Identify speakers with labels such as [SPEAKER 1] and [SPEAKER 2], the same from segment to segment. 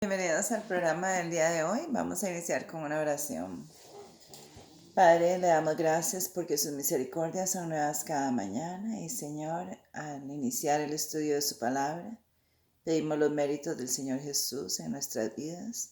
[SPEAKER 1] Bienvenidos al programa del día de hoy. Vamos a iniciar con una oración. Padre, le damos gracias porque sus misericordias son nuevas cada mañana y Señor, al iniciar el estudio de su palabra, pedimos los méritos del Señor Jesús en nuestras vidas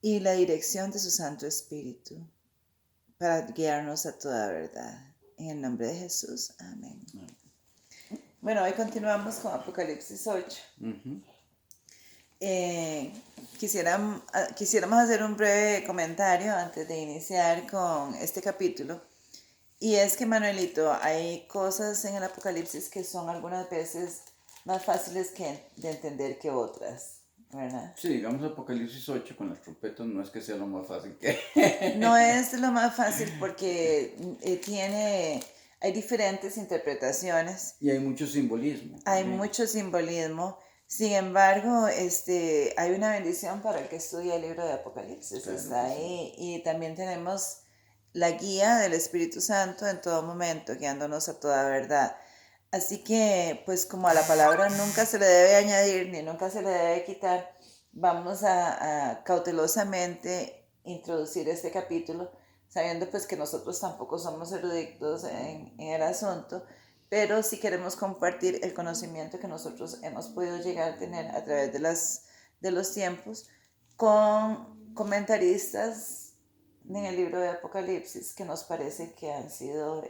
[SPEAKER 1] y la dirección de su Santo Espíritu para guiarnos a toda verdad. En el nombre de Jesús, amén. Bueno, hoy continuamos con Apocalipsis 8. Quisiéramos hacer un breve comentario antes de iniciar con este capítulo. Y es que, Manuelito, hay cosas en el Apocalipsis que son algunas veces más fáciles de entender que otras, ¿verdad?
[SPEAKER 2] Sí, digamos Apocalipsis 8 con las trompetas no es que sea lo más fácil que...
[SPEAKER 1] No es lo más fácil porque hay diferentes interpretaciones.
[SPEAKER 2] Y hay mucho simbolismo.
[SPEAKER 1] Hay mucho simbolismo. Sin embargo, hay una bendición para el que estudia el libro de Apocalipsis.
[SPEAKER 2] Claro,
[SPEAKER 1] está ahí.
[SPEAKER 2] sí.
[SPEAKER 1] Y también tenemos la guía del Espíritu Santo en todo momento, guiándonos a toda verdad. Así que, pues como a la palabra nunca se le debe añadir ni nunca se le debe quitar, vamos a cautelosamente introducir este capítulo, sabiendo pues que nosotros tampoco somos eruditos en el asunto, pero sí queremos compartir el conocimiento que nosotros hemos podido llegar a tener a través de los tiempos con comentaristas en el libro de Apocalipsis que nos parece que han sido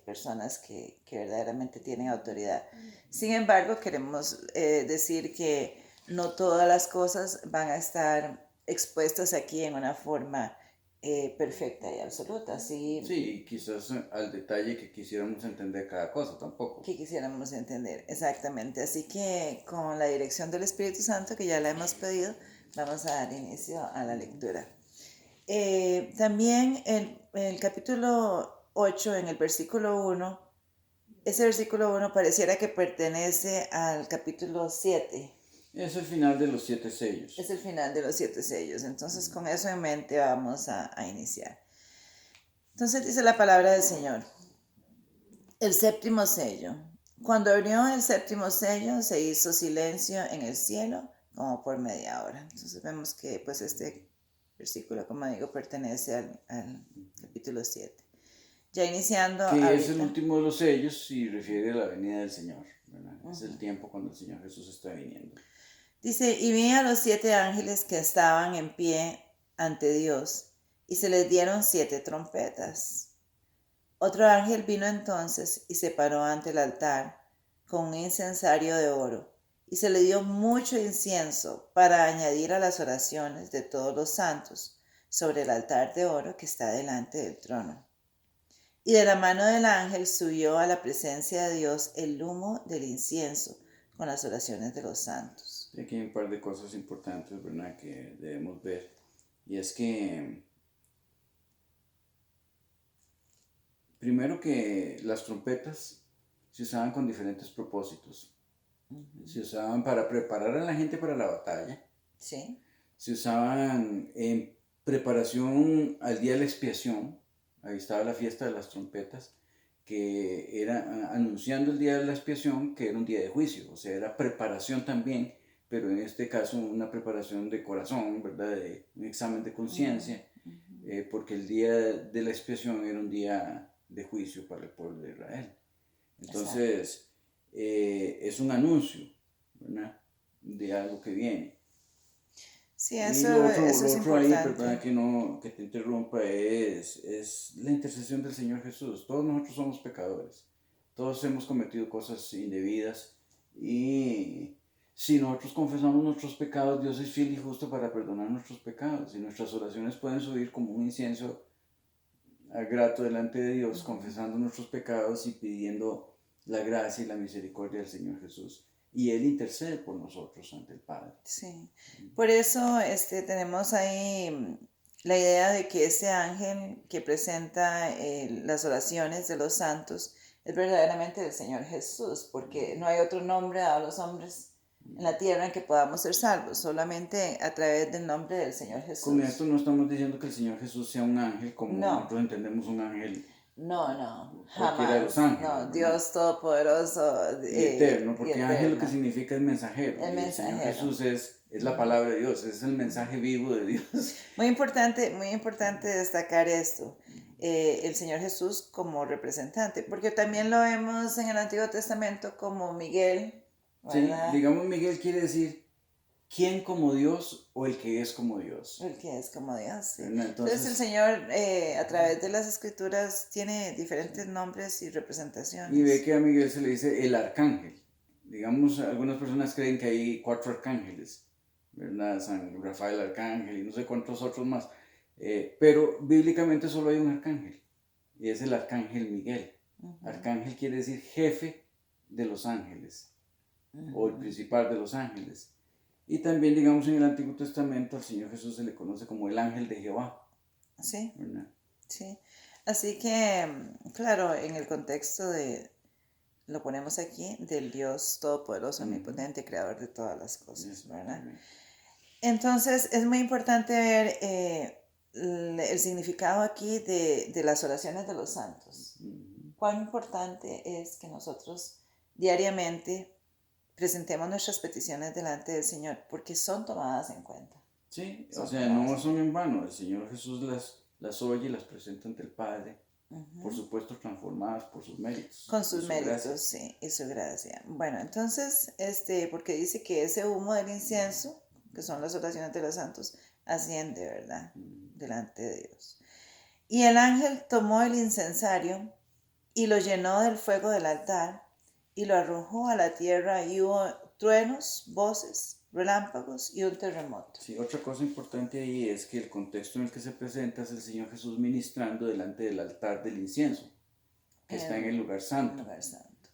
[SPEAKER 1] personas que verdaderamente tienen autoridad. Sin embargo, queremos decir que no todas las cosas van a estar expuestas aquí en una forma perfecta y absoluta.
[SPEAKER 2] Sí, quizás al detalle que quisiéramos entender cada cosa tampoco.
[SPEAKER 1] Que quisiéramos entender, exactamente. Así que con la dirección del Espíritu Santo, que ya la hemos pedido, vamos a dar inicio a la lectura. También el capítulo 8, en el versículo 1, ese versículo 1 pareciera que pertenece al capítulo 7.
[SPEAKER 2] Es el final de los 7 sellos.
[SPEAKER 1] Es el final de los 7 sellos. Entonces, con eso en mente vamos a iniciar. Entonces dice la palabra del Señor. El séptimo sello. Cuando abrió el séptimo sello, se hizo silencio en el cielo como por media hora. Entonces vemos que pues este versículo, como digo, pertenece al capítulo 7. Ya iniciando
[SPEAKER 2] que
[SPEAKER 1] ahorita,
[SPEAKER 2] es el último de los sellos y refiere a la venida del Señor, ¿verdad? Es el tiempo cuando el Señor Jesús está viniendo.
[SPEAKER 1] Dice, y vi a los 7 ángeles que estaban en pie ante Dios, y se les dieron 7 trompetas. Otro ángel vino entonces y se paró ante el altar con un incensario de oro, y se le dio mucho incienso para añadir a las oraciones de todos los santos sobre el altar de oro que está delante del trono. Y de la mano del ángel subió a la presencia de Dios el humo del incienso con las oraciones de los santos.
[SPEAKER 2] Aquí hay un par de cosas importantes, ¿verdad?, que debemos ver. Y es que, primero, que las trompetas se usaban con diferentes propósitos. Se usaban para preparar a la gente para la batalla.
[SPEAKER 1] Sí.
[SPEAKER 2] Se usaban en preparación al día de la expiación. Ahí estaba la fiesta de las trompetas, que era anunciando el día de la expiación, que era un día de juicio. O sea, era preparación también, pero en este caso una preparación de corazón, ¿verdad? De un examen de conciencia, porque el día de la expiación era un día de juicio para el pueblo de Israel. Entonces, es un anuncio, ¿verdad?, de algo que viene.
[SPEAKER 1] Sí,
[SPEAKER 2] Y
[SPEAKER 1] eso
[SPEAKER 2] lo
[SPEAKER 1] es
[SPEAKER 2] otro ahí,
[SPEAKER 1] importante.
[SPEAKER 2] perdona que te interrumpa, es la intercesión del Señor Jesús. Todos nosotros somos pecadores. Todos hemos cometido cosas indebidas. Y si nosotros confesamos nuestros pecados, Dios es fiel y justo para perdonar nuestros pecados. Y nuestras oraciones pueden subir como un incienso grato delante de Dios, confesando nuestros pecados y pidiendo la gracia y la misericordia del Señor Jesús. Y Él intercede por nosotros ante el Padre.
[SPEAKER 1] Sí, por eso tenemos ahí la idea de que ese ángel que presenta las oraciones de los santos es verdaderamente el Señor Jesús, porque no hay otro nombre dado a los hombres en la tierra en que podamos ser salvos, solamente a través del nombre del Señor Jesús.
[SPEAKER 2] Con esto no estamos diciendo que el Señor Jesús sea un ángel como nosotros entendemos un ángel.
[SPEAKER 1] No,
[SPEAKER 2] cualquiera de los ángeles,
[SPEAKER 1] no,
[SPEAKER 2] ¿verdad?
[SPEAKER 1] Dios Todopoderoso
[SPEAKER 2] Y eterno, porque
[SPEAKER 1] y
[SPEAKER 2] ángel lo que significa es mensajero.
[SPEAKER 1] El
[SPEAKER 2] y
[SPEAKER 1] mensajero.
[SPEAKER 2] El Señor Jesús es es la palabra de Dios, es el mensaje vivo de Dios.
[SPEAKER 1] Muy importante destacar esto. El Señor Jesús como representante, porque también lo vemos en el Antiguo Testamento como Miguel,
[SPEAKER 2] Sí,
[SPEAKER 1] ¿verdad?
[SPEAKER 2] digamos Miguel quiere decir quién como Dios o el que es como Dios.
[SPEAKER 1] El que es como Dios, sí.
[SPEAKER 2] ¿Verdad?
[SPEAKER 1] Entonces el
[SPEAKER 2] Entonces,
[SPEAKER 1] Señor a través de las escrituras tiene diferentes nombres y
[SPEAKER 2] y ve
[SPEAKER 1] representaciones.
[SPEAKER 2] que a Miguel se le dice el arcángel. Digamos, algunas personas creen que hay 4 arcángeles, ¿verdad? San Rafael Arcángel y no sé cuántos otros más. Pero bíblicamente solo hay un arcángel y es el arcángel Miguel. Arcángel quiere decir jefe de los ángeles o el principal de los ángeles. Y también, digamos, en el Antiguo Testamento al Señor Jesús se le conoce como el ángel de Jehová,
[SPEAKER 1] Sí,
[SPEAKER 2] ¿verdad?
[SPEAKER 1] sí. Así que, claro, en el contexto de, lo ponemos aquí, del Dios Todopoderoso, Omnipotente, Creador de todas las cosas, ¿verdad? Entonces es muy importante ver el significado aquí de las oraciones de los santos. Cuán importante es que nosotros diariamente presentemos nuestras peticiones delante del Señor, porque son tomadas en cuenta.
[SPEAKER 2] Sí, o
[SPEAKER 1] Son
[SPEAKER 2] sea,
[SPEAKER 1] tomadas
[SPEAKER 2] no
[SPEAKER 1] en
[SPEAKER 2] son
[SPEAKER 1] cuenta.
[SPEAKER 2] en vano. El Señor Jesús las oye y las presenta ante el Padre, por supuesto transformadas por sus méritos
[SPEAKER 1] Con
[SPEAKER 2] y
[SPEAKER 1] sus
[SPEAKER 2] su gracia.
[SPEAKER 1] méritos, sí, y su gracia. Bueno, entonces, porque dice que ese humo del incienso, que son las oraciones de los santos, asciende, ¿verdad? Delante de Dios. Y el ángel tomó el incensario y lo llenó del fuego del altar y lo arrojó a la tierra y hubo truenos, voces, relámpagos y un terremoto.
[SPEAKER 2] Sí, otra cosa importante ahí es que el contexto en el que se presenta es el Señor Jesús ministrando delante del altar del incienso, que está en el lugar santo.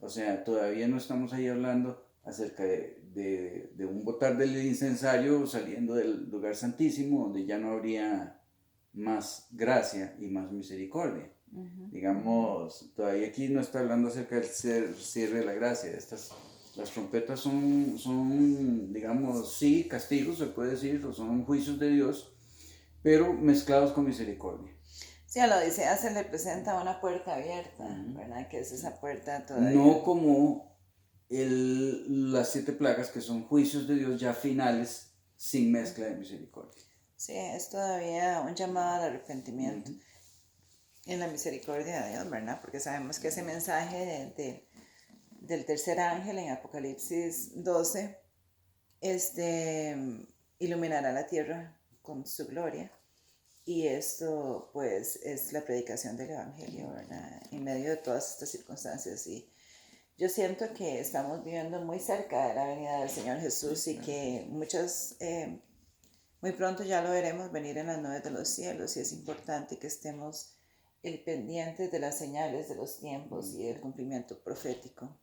[SPEAKER 2] O sea, todavía no estamos ahí hablando acerca de un botar del incensario saliendo del lugar santísimo, donde ya no habría más gracia y más misericordia. Digamos, todavía aquí no está hablando acerca del cierre de la gracia. Las trompetas son, digamos, sí, castigos, se puede decir, o son juicios de Dios, pero mezclados con misericordia.
[SPEAKER 1] Sí, a la Odisea se le presenta una puerta abierta, ¿verdad? Que es esa puerta todavía.
[SPEAKER 2] No como las 7 plagas, que son juicios de Dios ya finales, sin mezcla de misericordia.
[SPEAKER 1] Sí, es todavía un llamado al arrepentimiento en la misericordia de Dios, ¿verdad? Porque sabemos que ese mensaje del tercer ángel en Apocalipsis 12 iluminará la tierra con su gloria. Y esto, pues, es la predicación del Evangelio, ¿verdad? En medio de todas estas circunstancias. Y yo siento que estamos viviendo muy cerca de la venida del Señor Jesús y que muy pronto ya lo veremos venir en las nubes de los cielos y es importante que estemos pendientes de las señales de los tiempos y del cumplimiento profético.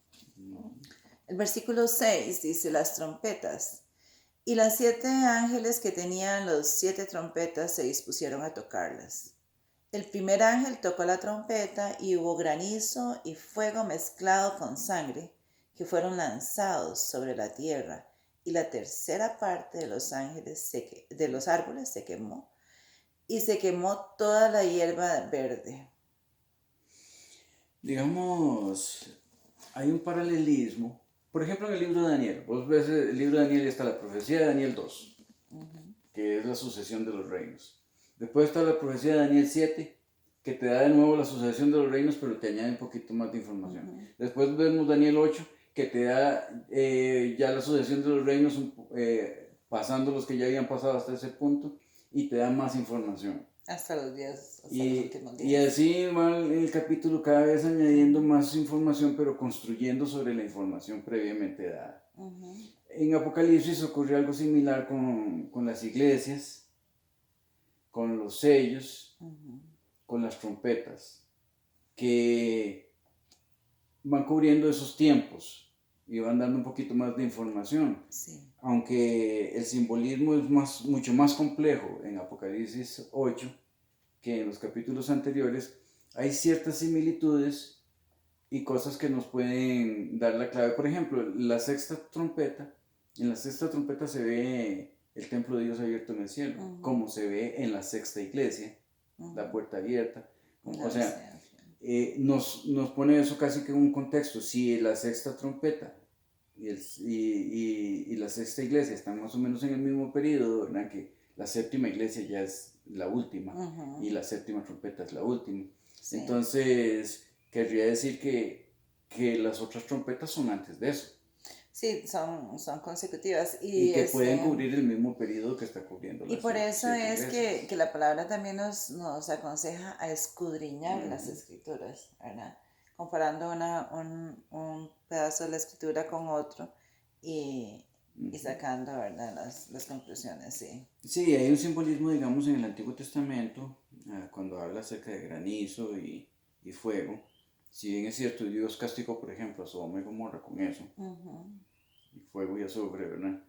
[SPEAKER 1] El versículo 6 dice las trompetas. Y las 7 ángeles que tenían los 7 trompetas se dispusieron a tocarlas. El primer ángel tocó la trompeta y hubo granizo y fuego mezclado con sangre que fueron lanzados sobre la tierra, y la tercera parte de los de los árboles se quemó, y se quemó toda la hierba verde.
[SPEAKER 2] Digamos, hay un paralelismo. Por ejemplo, en el libro de Daniel, vos ves el libro de Daniel y está la profecía de Daniel 2, que es la sucesión de los reinos. Después está la profecía de Daniel 7, que te da de nuevo la sucesión de los reinos, pero te añade un poquito más de información. Después vemos Daniel 8, que te da ya la sucesión de los reinos, pasando los que ya habían pasado hasta ese punto, y te da más información.
[SPEAKER 1] Hasta los últimos días.
[SPEAKER 2] Y así va el capítulo cada vez añadiendo más información, pero construyendo sobre la información previamente dada. En Apocalipsis ocurrió algo similar con las iglesias, con los sellos, con las trompetas, que van cubriendo esos tiempos y van dando un poquito más de información.
[SPEAKER 1] Sí.
[SPEAKER 2] Aunque el simbolismo es mucho más complejo en Apocalipsis 8 que en los capítulos anteriores, hay ciertas similitudes y cosas que nos pueden dar la clave. Por ejemplo, en la sexta trompeta se ve el templo de Dios abierto en el cielo, como se ve en la sexta iglesia, la puerta abierta. O sea, nos pone eso casi que en un contexto. Si la sexta trompeta y la sexta iglesia están más o menos en el mismo periodo, ¿verdad? Que la séptima iglesia ya es la última y la séptima trompeta es la última.
[SPEAKER 1] Sí.
[SPEAKER 2] Entonces, querría decir que las otras trompetas son antes de eso.
[SPEAKER 1] Sí, son consecutivas.
[SPEAKER 2] Y que pueden cubrir el mismo periodo que está cubriendo
[SPEAKER 1] y
[SPEAKER 2] las
[SPEAKER 1] por eso
[SPEAKER 2] siete
[SPEAKER 1] es
[SPEAKER 2] iglesias.
[SPEAKER 1] que la palabra también nos aconseja a escudriñar las escrituras, ¿verdad? Comparando un pedazo de la escritura con otro y sacando, ¿verdad? Las conclusiones, sí.
[SPEAKER 2] Sí, hay un simbolismo, digamos, en el Antiguo Testamento, cuando habla acerca de granizo y fuego. Si bien es cierto, Dios castigó, por ejemplo, a Sodoma y Gomorra con eso, y fuego y azufre, ¿verdad?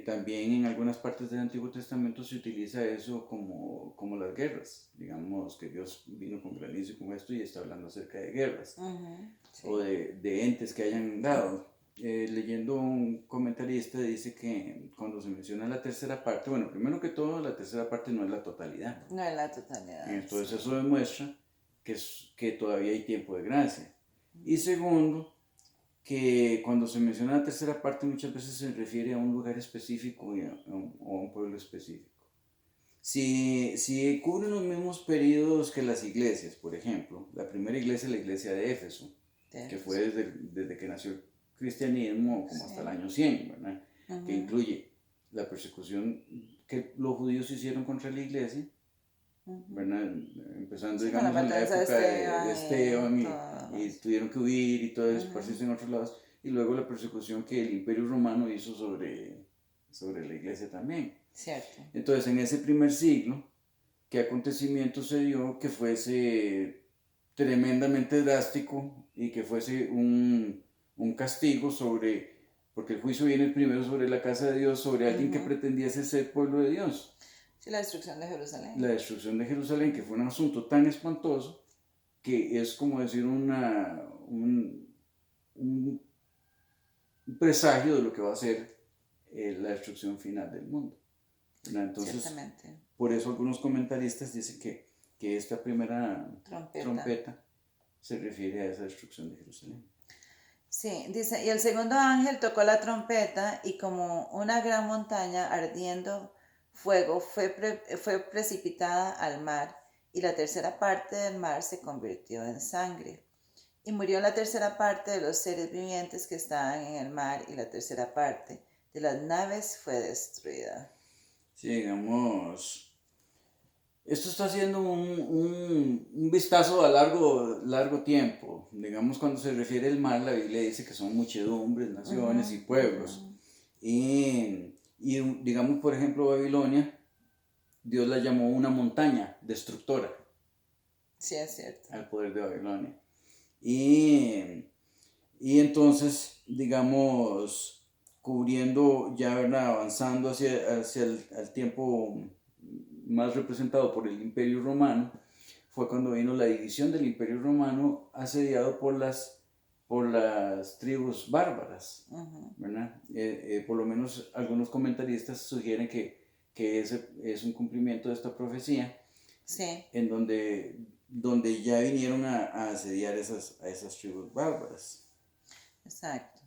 [SPEAKER 2] También en algunas partes del Antiguo Testamento se utiliza eso como las guerras. Digamos que Dios vino con granizo y con esto y está hablando acerca de guerras,
[SPEAKER 1] Sí.
[SPEAKER 2] o de entes que hayan dado. Leyendo un comentarista dice que cuando se menciona la tercera parte, bueno, primero que todo, la tercera parte no es la totalidad.
[SPEAKER 1] No es la totalidad.
[SPEAKER 2] Entonces eso demuestra que todavía hay tiempo de gracia. Y segundo, que cuando se menciona la tercera parte muchas veces se refiere a un lugar específico o a un pueblo específico. Si cubren los mismos periodos que las iglesias, por ejemplo, la primera iglesia es la iglesia de Éfeso, que fue desde que nació el cristianismo como hasta el año 100, ¿verdad? Que incluye la persecución que los judíos hicieron contra la iglesia, ¿verdad? Empezando, digamos, en la época de Esteban y tuvieron que huir y todo eso, esparcirse en otros lados, y luego la persecución que el Imperio Romano hizo sobre la iglesia también.
[SPEAKER 1] Cierto.
[SPEAKER 2] Entonces, en ese primer siglo, ¿qué acontecimiento se dio que fuese tremendamente drástico y que fuese un castigo porque el juicio viene primero sobre la casa de Dios, sobre alguien que pretendía ser pueblo de Dios?
[SPEAKER 1] Sí, la destrucción de Jerusalén.
[SPEAKER 2] La destrucción de Jerusalén, que fue un asunto tan espantoso que es como decir un presagio de lo que va a ser la destrucción final del mundo. Entonces, ciertamente. Por eso algunos comentaristas dicen que esta primera trompeta se refiere a esa destrucción de Jerusalén.
[SPEAKER 1] Sí, dice, y el segundo ángel tocó la trompeta y como una gran montaña ardiendo fuego fue precipitada al mar y la tercera parte del mar se convirtió en sangre. Y murió la tercera parte de los seres vivientes que estaban en el mar y la tercera parte de las naves fue destruida.
[SPEAKER 2] Sí, digamos, esto está haciendo un vistazo a largo tiempo. Digamos, cuando se refiere al mar, la Biblia dice que son muchedumbres, naciones y pueblos. Y digamos, por ejemplo, Babilonia, Dios la llamó una montaña destructora.
[SPEAKER 1] Sí, es cierto.
[SPEAKER 2] Al poder de Babilonia. Y entonces, digamos, cubriendo, ya ¿verdad? Avanzando hacia el tiempo más representado por el Imperio Romano, fue cuando vino la división del Imperio Romano asediado por las tribus bárbaras, ¿verdad? Por lo menos algunos comentaristas sugieren que ese es un cumplimiento de esta profecía,
[SPEAKER 1] sí.
[SPEAKER 2] En donde ya vinieron a asediar a esas tribus bárbaras.
[SPEAKER 1] Exacto.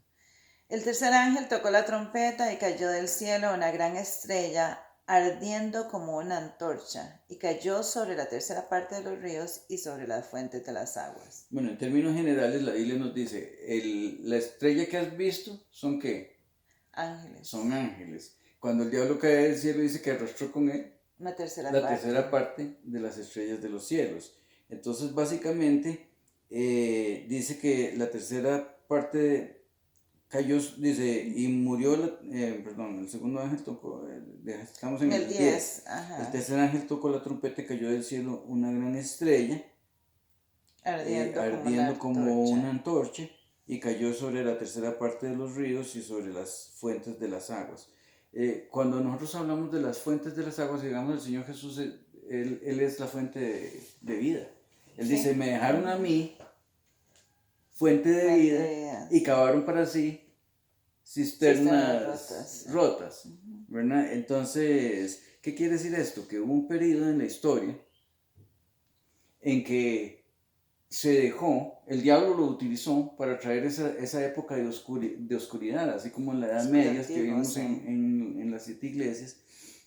[SPEAKER 1] El tercer ángel tocó la trompeta y cayó del cielo una gran estrella ardiendo como una antorcha y cayó sobre la tercera parte de los ríos y sobre las fuentes de las aguas.
[SPEAKER 2] Bueno, en términos generales la Biblia nos dice, la estrella que has visto, ¿son qué?
[SPEAKER 1] Ángeles.
[SPEAKER 2] Son ángeles. Cuando el diablo cae del cielo dice que arrastró con él
[SPEAKER 1] la tercera
[SPEAKER 2] parte de las estrellas de los cielos. Entonces básicamente dice que la tercera parte cayó, dice, y murió, el segundo ángel tocó, estamos en el 10. El tercer ángel tocó la trompeta y cayó del cielo una gran estrella, ardiendo como una antorcha, y cayó sobre la tercera parte de los ríos y sobre las fuentes de las aguas. Cuando nosotros hablamos de las fuentes de las aguas, digamos, el Señor Jesús, Él es la fuente de vida. Él dice, me dejaron a mí fuente de vida y cavaron para sí cisternas rotas, ¿verdad? Entonces, ¿qué quiere decir esto? Que hubo un periodo en la historia en que se dejó, el diablo lo utilizó para traer esa época de oscuridad, así como en la Edad Media que
[SPEAKER 1] Oscurativo,
[SPEAKER 2] vimos
[SPEAKER 1] sí.
[SPEAKER 2] en las 7 iglesias.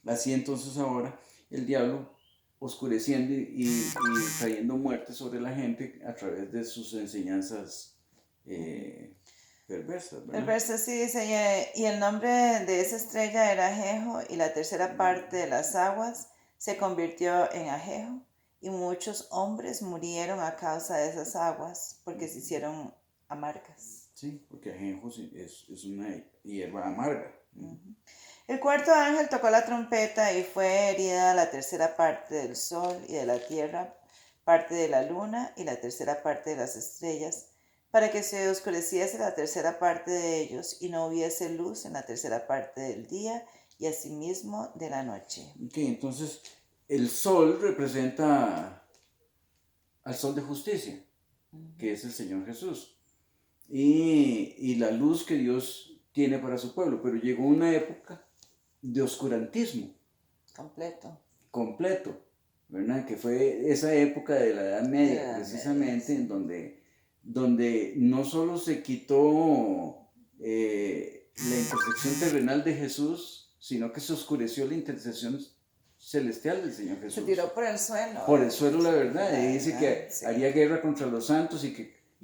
[SPEAKER 2] Así entonces ahora el diablo oscureciendo y trayendo muerte sobre la gente a través de sus enseñanzas perversas,
[SPEAKER 1] El
[SPEAKER 2] ¿verdad?
[SPEAKER 1] verso sí dice, y el nombre de esa estrella era Ajejo, y la tercera parte de las aguas se convirtió en Ajejo, y muchos hombres murieron a causa de esas aguas, porque se hicieron amargas.
[SPEAKER 2] Sí, porque ajenjo es una hierba amarga.
[SPEAKER 1] El cuarto ángel tocó la trompeta y fue herida la tercera parte del sol y de la tierra, parte de la luna y la tercera parte de las estrellas, para que se oscureciese la tercera parte de ellos y no hubiese luz en la tercera parte del día y asimismo de la noche.
[SPEAKER 2] Ok, entonces el sol representa al sol de justicia, que es el Señor Jesús, y la luz que Dios tiene para su pueblo, pero llegó una época de oscurantismo
[SPEAKER 1] Completo.
[SPEAKER 2] completo, ¿verdad? Que fue esa época de la Edad
[SPEAKER 1] De
[SPEAKER 2] Media,
[SPEAKER 1] la Edad Media,
[SPEAKER 2] precisamente, en
[SPEAKER 1] sí.
[SPEAKER 2] donde no solo se quitó la intersección terrenal de Jesús, sino que se oscureció la intersección celestial del Señor
[SPEAKER 1] Se
[SPEAKER 2] Jesús.
[SPEAKER 1] tiró por el suelo.
[SPEAKER 2] Por el suelo la verdad, y
[SPEAKER 1] La
[SPEAKER 2] dice
[SPEAKER 1] verdad,
[SPEAKER 2] que
[SPEAKER 1] sí.
[SPEAKER 2] haría guerra contra los santos y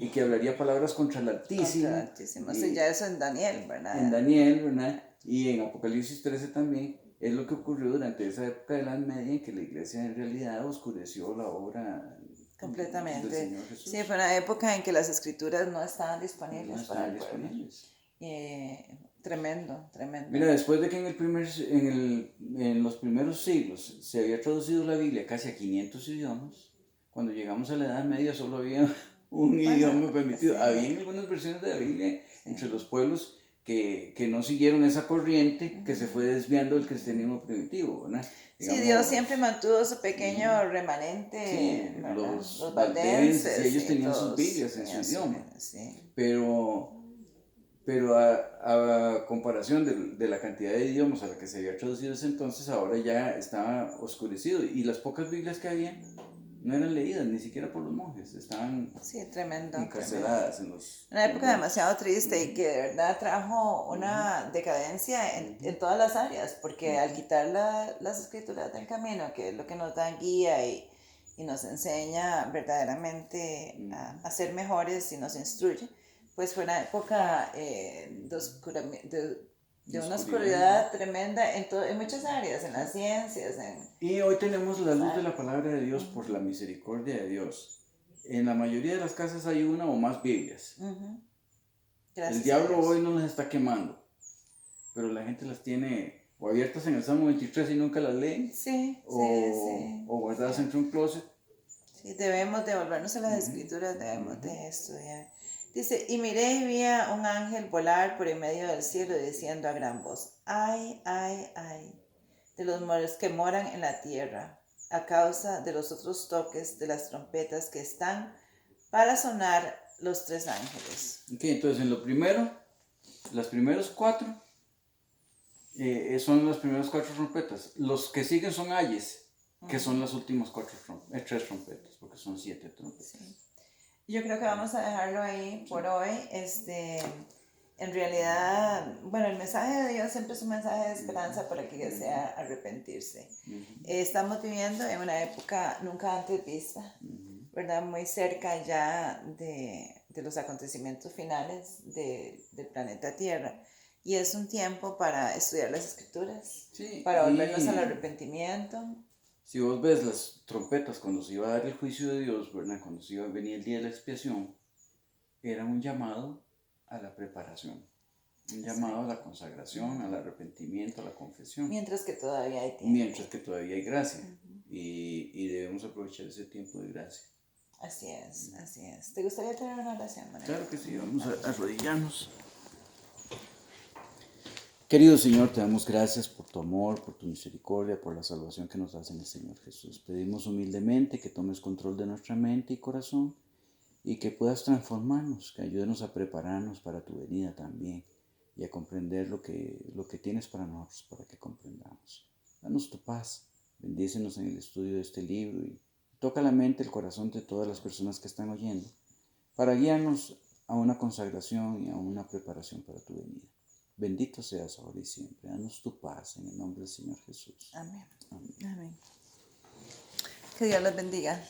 [SPEAKER 2] que hablaría palabras contra el
[SPEAKER 1] Contra el
[SPEAKER 2] Altísimo.
[SPEAKER 1] Altísimo. Sí, ya
[SPEAKER 2] Y
[SPEAKER 1] eso en Daniel,
[SPEAKER 2] en
[SPEAKER 1] ¿verdad?
[SPEAKER 2] Daniel, ¿verdad? Y en Apocalipsis 13 también, es lo que ocurrió durante esa época de la Edad Media en que la iglesia en realidad oscureció la obra del
[SPEAKER 1] Completamente.
[SPEAKER 2] Señor
[SPEAKER 1] Sí,
[SPEAKER 2] Jesús.
[SPEAKER 1] fue una época en que las escrituras no estaban
[SPEAKER 2] No
[SPEAKER 1] disponibles para
[SPEAKER 2] estaban
[SPEAKER 1] el pueblo.
[SPEAKER 2] disponibles.
[SPEAKER 1] Tremendo, tremendo.
[SPEAKER 2] Mira, después de que en los primeros siglos se había traducido la Biblia casi a 500 idiomas, cuando llegamos a la Edad Media solo había un
[SPEAKER 1] Bueno,
[SPEAKER 2] idioma permitido.
[SPEAKER 1] sí,
[SPEAKER 2] Había algunas versiones de la Biblia entre
[SPEAKER 1] sí.
[SPEAKER 2] los pueblos que no siguieron esa corriente que se fue desviando del cristianismo primitivo, ¿verdad?
[SPEAKER 1] Sí, Dios siempre
[SPEAKER 2] Digamos,
[SPEAKER 1] mantuvo su pequeño remanente,
[SPEAKER 2] sí,
[SPEAKER 1] ¿verdad? Los
[SPEAKER 2] los valdenses y
[SPEAKER 1] valdenses
[SPEAKER 2] ellos
[SPEAKER 1] y
[SPEAKER 2] tenían sus
[SPEAKER 1] todos
[SPEAKER 2] Biblias en su
[SPEAKER 1] tenían su...
[SPEAKER 2] idioma,
[SPEAKER 1] Sí,
[SPEAKER 2] pero a comparación de la cantidad de idiomas a la que se había traducido ese entonces, ahora ya estaba oscurecido y las pocas Biblias que había no eran leídas ni siquiera por los monjes, estaban
[SPEAKER 1] sí, tremendo, tremendo.
[SPEAKER 2] encarceladas en los
[SPEAKER 1] Una época
[SPEAKER 2] conventos.
[SPEAKER 1] demasiado triste y que de verdad trajo una decadencia en todas las áreas, porque al quitar las escrituras del camino, que es lo que nos da guía y nos enseña verdaderamente a ser mejores y nos instruye, pues fue una época de una
[SPEAKER 2] Oscuridad.
[SPEAKER 1] oscuridad tremenda en muchas áreas, en las ciencias, en
[SPEAKER 2] Y hoy tenemos la
[SPEAKER 1] las
[SPEAKER 2] luz de la
[SPEAKER 1] artes.
[SPEAKER 2] palabra de Dios por la misericordia de Dios. En la mayoría de las casas hay una o más Biblias.
[SPEAKER 1] Ujú.
[SPEAKER 2] El
[SPEAKER 1] Gracias a
[SPEAKER 2] diablo hoy
[SPEAKER 1] Dios.
[SPEAKER 2] no las está quemando, pero la gente las tiene o abiertas en el Salmo 23 y nunca las lee,
[SPEAKER 1] Sí, sí, sí.
[SPEAKER 2] o guardadas entre un closet.
[SPEAKER 1] Sí, debemos de volvernos a las escrituras, debemos de estudiar. Dice, y miré y vi a un ángel volar por en medio del cielo diciendo a gran voz, ay, ay, ay, de los que moran en la tierra, a causa de los otros toques de las trompetas que están para sonar los tres ángeles.
[SPEAKER 2] Ok, entonces en lo primero, las primeros cuatro son las primeras cuatro trompetas. Los que siguen son ayes, que son las últimas tres trompetas, porque son 7 trompetas.
[SPEAKER 1] Sí. Yo creo que vamos a dejarlo ahí por hoy. En realidad, bueno, el mensaje de Dios siempre es un mensaje de esperanza para que desea arrepentirse. Estamos viviendo en una época nunca antes vista, ¿verdad? Muy cerca ya de los acontecimientos finales del planeta Tierra. Y es un tiempo para estudiar las escrituras,
[SPEAKER 2] Sí,
[SPEAKER 1] para volvernos al
[SPEAKER 2] y
[SPEAKER 1] arrepentimiento.
[SPEAKER 2] si vos ves las trompetas cuando se iba a dar el juicio de Dios, ¿verdad? Cuando se iba a venir el día de la expiación, era un llamado a la preparación, un llamado a la consagración, al arrepentimiento, a la confesión,
[SPEAKER 1] Mientras que todavía hay tiempo.
[SPEAKER 2] mientras que todavía hay gracia y debemos aprovechar ese tiempo de gracia.
[SPEAKER 1] Así es, así es. ¿Te gustaría tener una oración, Manuel?
[SPEAKER 2] Claro que sí, vamos a arrodillarnos. Querido Señor, te damos gracias por tu amor, por tu misericordia, por la salvación que nos das en el Señor Jesús. Pedimos humildemente que tomes control de nuestra mente y corazón y que puedas transformarnos, que ayúdenos a prepararnos para tu venida también y a comprender lo que tienes para nosotros, para que comprendamos. Danos tu paz, bendícenos en el estudio de este libro y Toca la mente, el corazón de todas las personas que están oyendo, para guiarnos a una consagración y a una preparación para tu venida. Bendito seas ahora y siempre. Danos tu paz en el nombre del Señor Jesús.
[SPEAKER 1] Amén.
[SPEAKER 2] Amén.
[SPEAKER 1] Amén. Que Dios los bendiga.